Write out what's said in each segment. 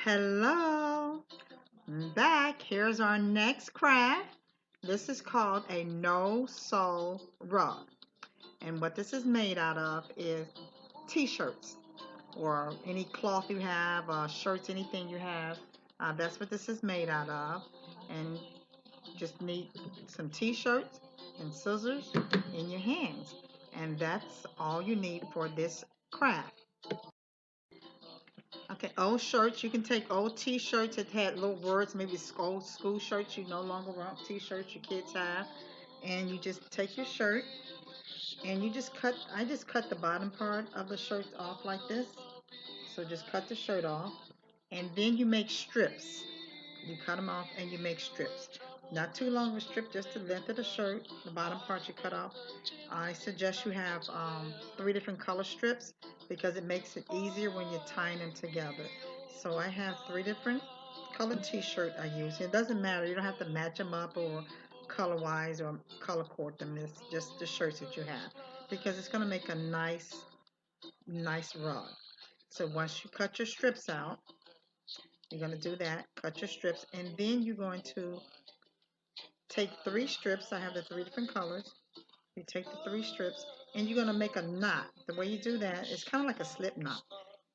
Hello, I'm back. Here's our next craft. This is called a no-sew rug. And what this is made out of is t-shirts or any cloth you have, shirts, anything you have. That's what this is made out of. And just need some t-shirts and scissors in your hands. And that's all you need for this craft. Okay, old shirts. You can take old T-shirts that had little words, maybe old school shirts you no longer want, T-shirts your kids have, and you just take your shirt and you just cut. I just cut the bottom part of the shirt off like this. So just cut the shirt off, and then you make strips. You cut them off and you make strips. Not too long of a strip, just the length of the shirt. The bottom part you cut off. I suggest you have three different color strips because it makes it easier when you're tying them together. So I have three different color t-shirt I use. It doesn't matter. You don't have to match them up or color wise or color coord them. It's just the shirts that you have because it's going to make a nice rug. So once you cut your strips out, you're going to do that, cut your strips, and then you're going to take three strips. I have the three different colors. You take the three strips and you're going to make a knot. The way you do that is kind of like a slip knot.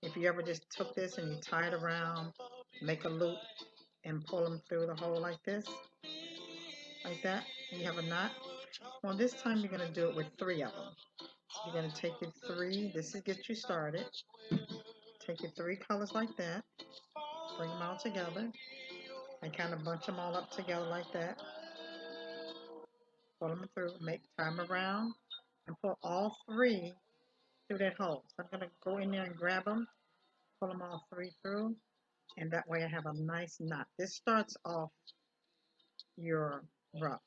If you ever just took this and you tie it around, make a loop and pull them through the hole like this, like that, and you have a knot. Well, this time you're going to do it with three of them. You're going to take your three, this is get you started. Take your three colors like that, bring them all together, and kind of bunch them all up together like that. Pull them through, tie them around, and pull all three through that hole. So I'm going to go in there and grab them, pull them all three through, and that way I have a nice knot. This starts off your rug,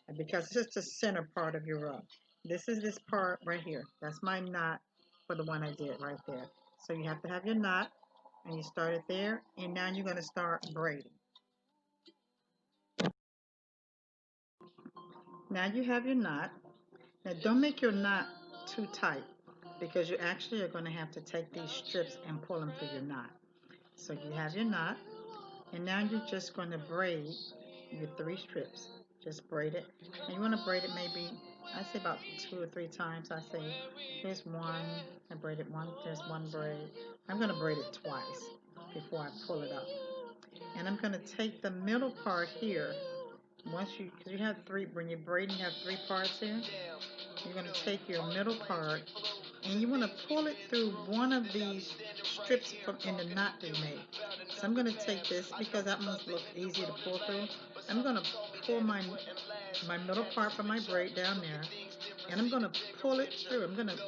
and because this is the center part of your rug. This is this part right here. That's my knot for the one I did right there. So you have to have your knot, and you start it there, and now you're going to start braiding. Now you have your knot. Now don't make your knot too tight because you actually are going to have to take these strips and pull them through your knot. So you have your knot, and now you're just going to braid your three strips. Just braid it. And you want to braid it maybe, I say about 2 or 3 times. I say, here's one, I braid it once, there's one braid. I'm going to braid it twice before I pull it up. And I'm going to take the middle part here. Because you have three, when you're braiding, you have three parts here. You're going to take your middle part and you want to pull it through one of these strips from in the knot that you made. So I'm going to take this because that must look easier to pull through. I'm going to pull my middle part from my braid down there, and I'm going to pull it through. I'm going to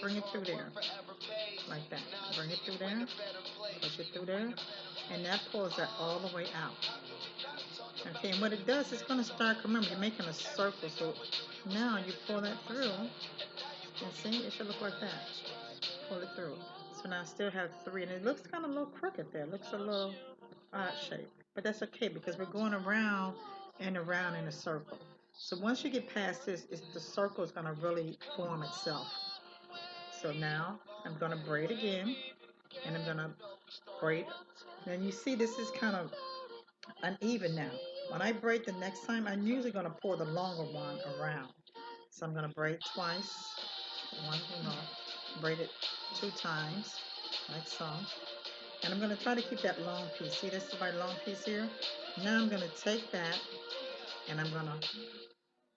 bring it through there, like that. Bring it through there, push it through there, and that pulls that all the way out. Okay, and what it does, it's going to start, remember, you're making a circle, so now you pull that through, and see, it should look like that. Pull it through. So now I still have three, and it looks kind of a little crooked there. It looks a little odd shape, but that's okay because we're going around and around in a circle. So once you get past this, the circle is going to really form itself. So now I'm going to braid again, and I'm going to braid. And you see this is kind of uneven now. When I braid the next time, I'm usually going to pull the longer one around. So I'm going to braid twice. One, braid it 2 times, like so. And I'm going to try to keep that long piece. See, this is my long piece here. Now I'm going to take that and I'm going to,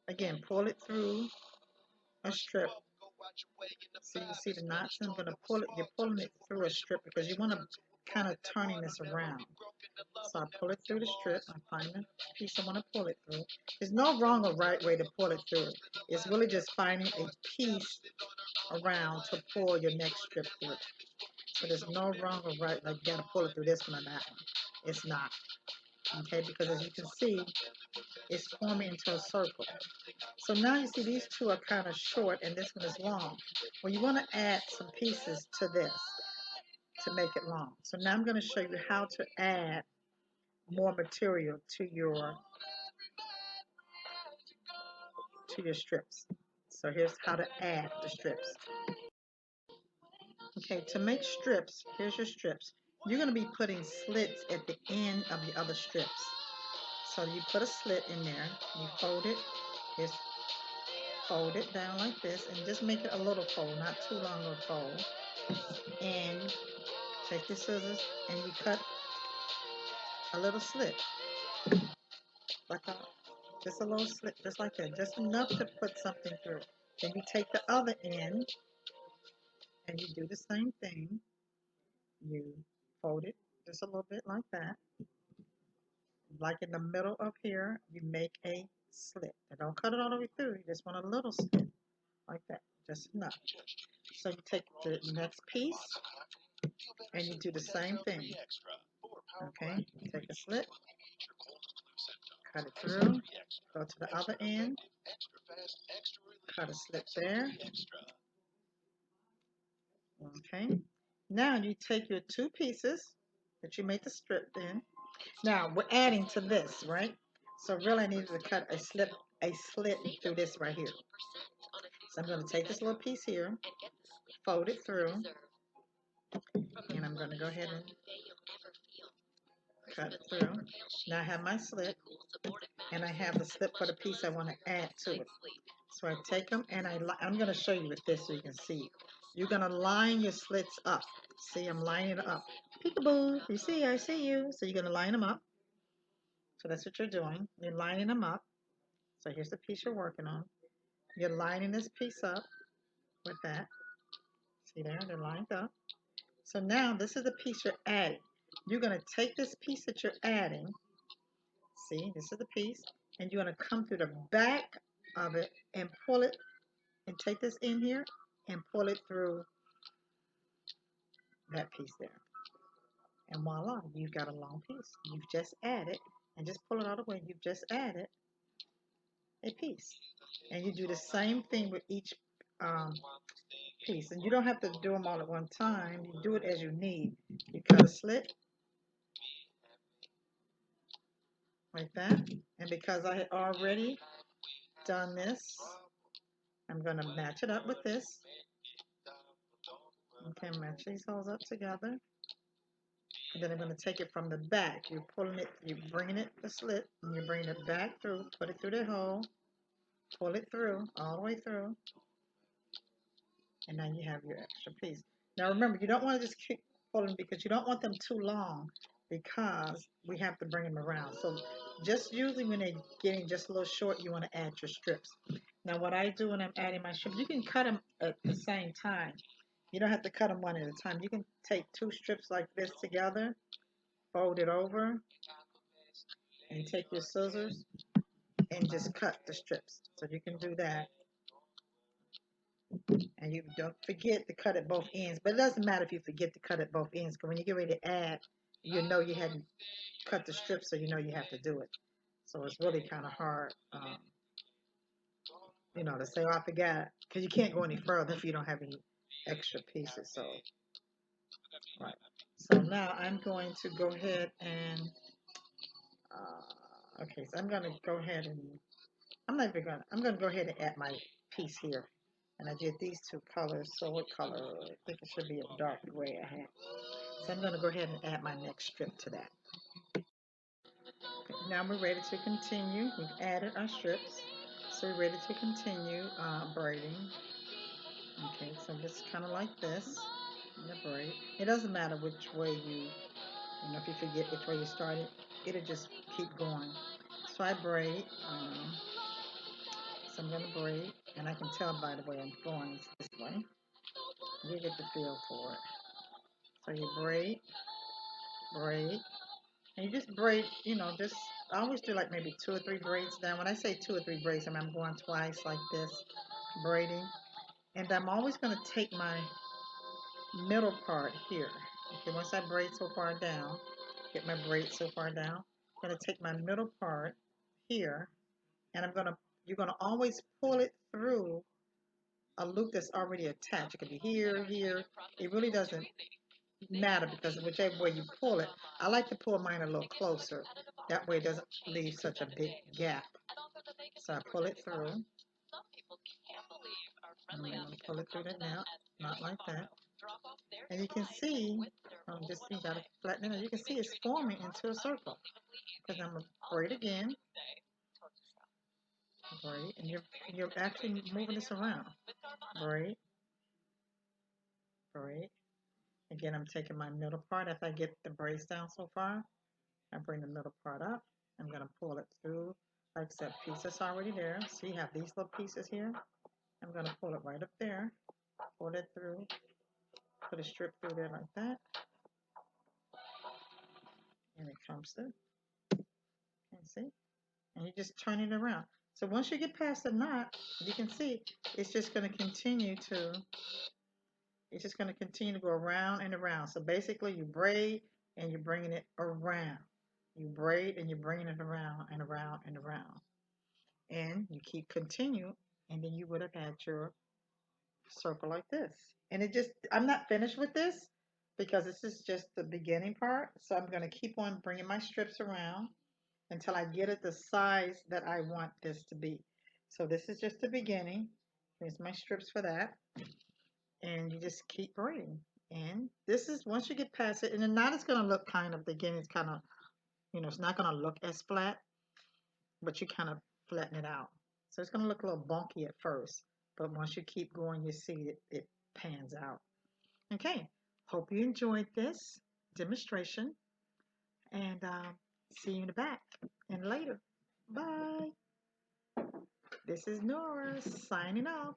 again, pull it through a strip. So you see the knots? I'm going to pull it, you're pulling it through a strip because you want to kind of turning this around. So I pull it through the strip. I find the piece I want to pull it through. There's no wrong or right way to pull it through. It's really just finding a piece around to pull your next strip through. So there's no wrong or right, like you got to pull it through this one or that one. It's not. Okay, because as you can see, it's forming into a circle. So now you see these two are kind of short and this one is long. Well, you want to add some pieces to this to make it long. So now I'm going to show you how to add more material to your strips. So here's how to add the strips. Okay, to make strips, here's your strips. you're going to be putting slits at the end of the other strips. So you put a slit in there, you fold it, just fold it down like this, and just make it a little fold, not too long of a fold. And take your scissors and you cut a little slit, like a, just a little slit, just like that, just enough to put something through. Then you take the other end and you do the same thing. You fold it just a little bit like that. Like in the middle of here, you make a slit. And don't cut it all the way through. You just want a little slit like that, just enough. So you take the next piece and you do the same thing. Okay, take a slit, cut it through, go to the other end, cut a slit there. Okay, now you take your two pieces that you made the strip in. Now we're adding to this, right? So really I needed to cut a slit through this right here. So I'm going to take this little piece here, fold it through, and I'm going to go ahead and cut it through. Now I have my slit, and I have the slit for the piece I want to add to it. So I take them, and I'm going to show you with this so you can see. You're going to line your slits up. See, I'm lining it up. Peekaboo, you see, I see you. So you're going to line them up. So that's what you're doing. You're lining them up. So here's the piece you're working on. You're lining this piece up with that. See there, they're lined up. So now this is the piece you're adding. You're going to take this piece that you're adding. See, this is the piece. And you're going to come through the back of it and pull it and take this in here and pull it through that piece there. And voila, you've got a long piece. You've just added, and just pull it all the way, you've just added a piece. And you do the same thing with each piece. And you don't have to do them all at one time. You do it as you need. You cut a slit like that. And because I had already done this, I'm going to match it up with this. Okay, match these holes up together. And then I'm going to take it from the back. You're pulling it, you're bringing it, the slit, and you're bringing it back through, put it through the hole, pull it through, all the way through. And now you have your extra piece. Now remember, you don't want to just keep pulling because you don't want them too long because we have to bring them around. So just usually when they're getting just a little short, you want to add your strips. Now what I do when I'm adding my strips, you can cut them at the same time. You don't have to cut them one at a time. You can take two strips like this together, fold it over, and take your scissors and just cut the strips. So you can do that. And you don't forget to cut at both ends. But it doesn't matter if you forget to cut at both ends, because when you get ready to add, you know you hadn't cut the strips, so you know you have to do it. So it's really kind of hard, to say, oh, I forgot, because you can't go any further if you don't have any extra pieces. So, right. So now I'm going to go ahead and, okay, so I'm going to go ahead and, I'm going to go ahead and add my piece here. And I did these two colors, so what color? I think it should be a dark gray I have. So I'm going to go ahead and add my next strip to that. Okay, now we're ready to continue. We've added our strips. So we're ready to continue braiding. Okay, so just kind of like this, the braid. It doesn't matter which way if you forget which way you started, it'll just keep going. So I braid, so I'm going to braid, and I can tell by the way I'm going this way. You get the feel for it. So you braid, braid, and you just braid, I always do like maybe 2 or 3 braids down. When I say 2 or 3 braids, I'm going twice like this, braiding. And I'm always going to take my middle part here. Okay, once I braid so far down, get my braid so far down, I'm going to take my middle part here, and you're going to always pull it through a loop that's already attached. It could be here, here. It really doesn't matter because whichever way you pull it, I like to pull mine a little closer. That way it doesn't leave such a big gap. So I pull it through. I'm going to pull it through that now, not like that. And you can see Just you gotta flatten it out. You can see it's forming into a circle. Because I'm gonna braid again, braid, and you're actually moving this around. Braid, braid. Again, I'm taking my middle part. If I get the braids down so far, I bring the middle part up. I'm gonna pull it through. Like I said, pieces already there. So you have these little pieces here. I'm gonna pull it right up there. Pull it through. Put a strip through there like that. And it comes through. And see? And you just turn it around. So once you get past the knot, you can see it's just going to continue to, it's just going to continue to go around and around. So basically you braid and you're bringing it around. You braid and you're bringing it around and around and around. And you keep continue, and then you would have had your circle like this. And it just, I'm not finished with this because this is just the beginning part. So I'm going to keep on bringing my strips around until I get it the size that I want this to be. So this is just the beginning. Here's my strips for that. And you just keep braiding. And this is, once you get past it, and the knot is going to look kind of, again, it's kind of, it's not going to look as flat, but you kind of flatten it out. So it's going to look a little bunky at first, but once you keep going, you see it pans out. Okay, hope you enjoyed this demonstration, and see you in the back and later. Bye. This is Nora signing off.